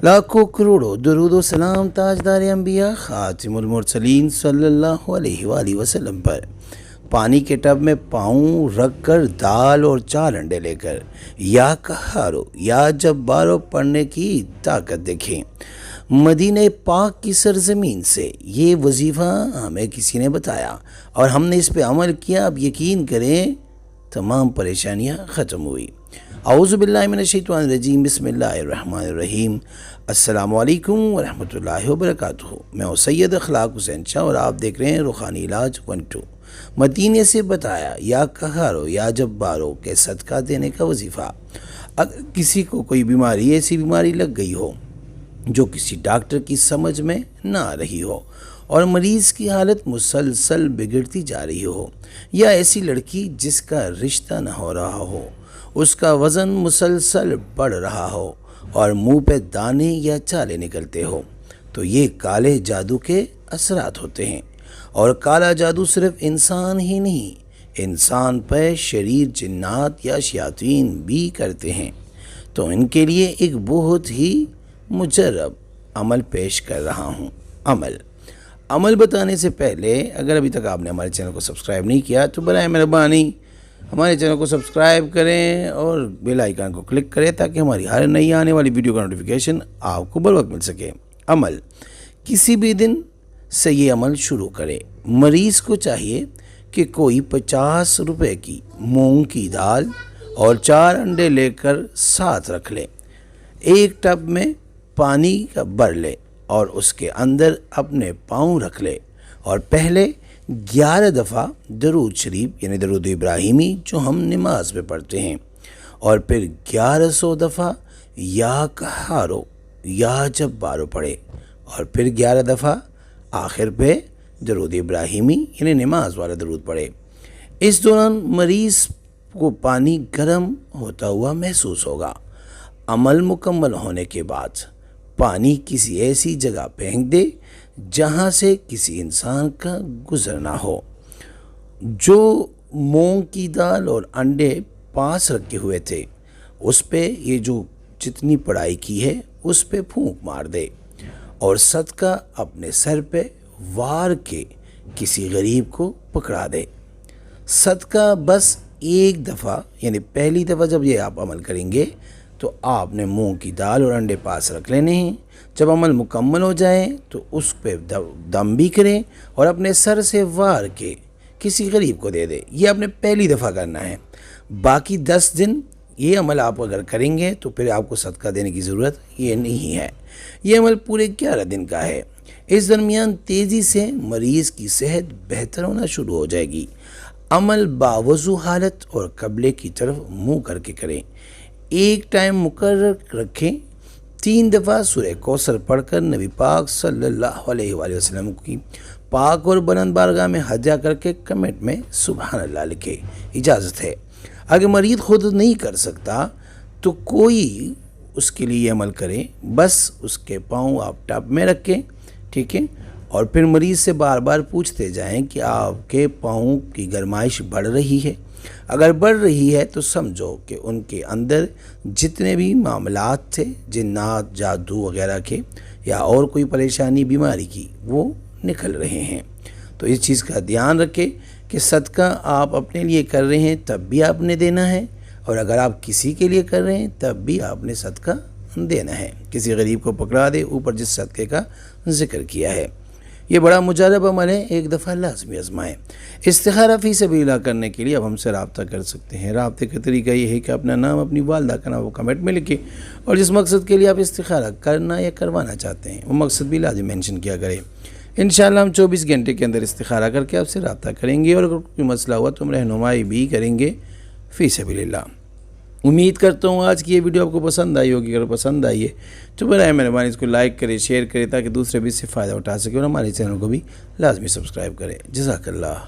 لاکھوں کروڑوں درود و سلام تاجدار انبیاء خاتم المرسلین صلی اللہ علیہ وآلہ وسلم پر۔ پانی کے ٹب میں پاؤں رکھ کر دال اور 4 انڈے لے کر یا قہارو یا جبارو پڑھنے کی طاقت دیکھیں۔ مدینہ پاک کی سرزمین سے یہ وظیفہ ہمیں کسی نے بتایا اور ہم نے اس پہ عمل کیا۔ اب یقین کریں تمام پریشانیاں ختم ہوئی۔ اعوذ باللہ من الشیطان الرجیم، بسم اللہ الرحمن الرحیم۔ السلام علیکم ورحمۃ اللہ وبرکاتہ۔ میں ہوں سید اخلاق حسین شاہ اور آپ دیکھ رہے ہیں روحانی علاج 1-2۔ مدینے سے بتایا یا قہارو یا جبارو کے صدقہ دینے کا وظیفہ۔ اگر کسی کو کوئی بیماری ایسی بیماری لگ گئی ہو جو کسی ڈاکٹر کی سمجھ میں نہ آ رہی ہو اور مریض کی حالت مسلسل بگڑتی جا رہی ہو، یا ایسی لڑکی جس کا رشتہ نہ ہو رہا ہو، اس کا وزن مسلسل بڑھ رہا ہو اور منہ پہ دانے یا چالے نکلتے ہو، تو یہ کالے جادو کے اثرات ہوتے ہیں۔ اور کالا جادو صرف انسان ہی نہیں، انسان پہ شریر جنات یا شیاطین بھی کرتے ہیں۔ تو ان کے لیے ایک بہت ہی مجرب عمل پیش کر رہا ہوں۔ عمل بتانے سے پہلے اگر ابھی تک آپ نے ہمارے چینل کو سبسکرائب نہیں کیا تو برائے مہربانی ہمارے چینل کو سبسکرائب کریں اور بیل آئیکن کو کلک کریں تاکہ ہماری ہر نئی آنے والی ویڈیو کا نوٹیفیکیشن آپ کو بر وقت مل سکے۔ کسی بھی دن سے یہ عمل شروع کرے۔ مریض کو چاہیے کہ کوئی 50 روپے کی مونگ کی دال اور 4 انڈے لے کر ساتھ رکھ لے، ایک ٹب میں پانی کا بھر لے اور اس کے اندر اپنے پاؤں رکھ لے اور پہلے 11 دفعہ درود شریف یعنی درود ابراہیمی جو ہم نماز میں پڑھتے ہیں، اور پھر 1100 دفعہ یا قہارو یا جبارو پڑھے، اور پھر 11 دفعہ آخر پہ درود ابراہیمی یعنی نماز والا درود پڑھے۔ اس دوران مریض کو پانی گرم ہوتا ہوا محسوس ہوگا۔ عمل مکمل ہونے کے بعد پانی کسی ایسی جگہ پھینک دے جہاں سے کسی انسان کا گزرنا ہو۔ جو مونگ کی دال اور انڈے پاس رکھے ہوئے تھے اس پہ یہ جو جتنی پڑھائی کی ہے اس پہ پھونک مار دے اور صدقہ اپنے سر پہ وار کے کسی غریب کو پکڑا دے۔ صدقہ بس ایک دفعہ یعنی پہلی دفعہ جب یہ آپ عمل کریں گے تو آپ نے مونگ کی دال اور انڈے پاس رکھ لینے ہیں۔ جب عمل مکمل ہو جائے تو اس پہ دم بھی کریں اور اپنے سر سے وار کے کسی غریب کو دے دے۔ یہ آپ نے پہلی دفعہ کرنا ہے۔ باقی 10 دن یہ عمل آپ اگر کریں گے تو پھر آپ کو صدقہ دینے کی ضرورت یہ نہیں ہے۔ یہ عمل پورے 11 دن کا ہے۔ اس درمیان تیزی سے مریض کی صحت بہتر ہونا شروع ہو جائے گی۔ عمل باوضو حالت اور قبلے کی طرف منہ کر کے کریں۔ ایک ٹائم مقرر رکھیں۔ 3 دفعہ سورہ کوثر پڑھ کر نبی پاک صلی اللہ علیہ وآلہ وسلم کی پاک اور بلند بارگاہ میں ہدیہ کر کے کمنٹ میں سبحان اللہ لکھے۔ اجازت ہے۔ اگر مریض خود نہیں کر سکتا تو کوئی اس کے لیے عمل کرے، بس اس کے پاؤں آپ ٹب میں رکھیں، ٹھیک ہے، اور پھر مریض سے بار بار پوچھتے جائیں کہ آپ کے پاؤں کی گرمائش بڑھ رہی ہے۔ اگر بڑھ رہی ہے تو سمجھو کہ ان کے اندر جتنے بھی معاملات تھے جنات جادو وغیرہ کے یا اور کوئی پریشانی بیماری کی وہ نکل رہے ہیں۔ تو اس چیز کا دھیان رکھیں کہ صدقہ آپ اپنے لیے کر رہے ہیں تب بھی آپ نے دینا ہے، اور اگر آپ کسی کے لیے کر رہے ہیں تب بھی آپ نے صدقہ دینا ہے۔ کسی غریب کو پکڑا دے اوپر جس صدقے کا ذکر کیا ہے۔ یہ بڑا مجرب عمل ہے، ایک دفعہ لازمی آزمائیں۔ استخارہ فی سبیل اللہ کرنے کے لیے اب ہم سے رابطہ کر سکتے ہیں۔ رابطے کا طریقہ یہ ہے کہ اپنا نام اپنی والدہ کا نام وہ کمنٹ میں لکھیں اور جس مقصد کے لیے آپ استخارہ کرنا یا کروانا چاہتے ہیں وہ مقصد بھی لازم مینشن کیا کریں۔ انشاءاللہ ہم 24 گھنٹے کے اندر استخارہ کر کے آپ سے رابطہ کریں گے اور اگر کوئی مسئلہ ہوا تو ہم رہنمائی بھی کریں گے فی سبیل اللہ۔ امید کرتا ہوں آج کی یہ ویڈیو آپ کو پسند آئی ہوگی۔ اگر پسند آئی ہے تو برائے مہربانی اس کو لائک کریں، شیئر کریں تاکہ دوسرے بھی اس سے فائدہ اٹھا سکیں، اور ہمارے چینل کو بھی لازمی سبسکرائب کریں۔ جزاک اللہ۔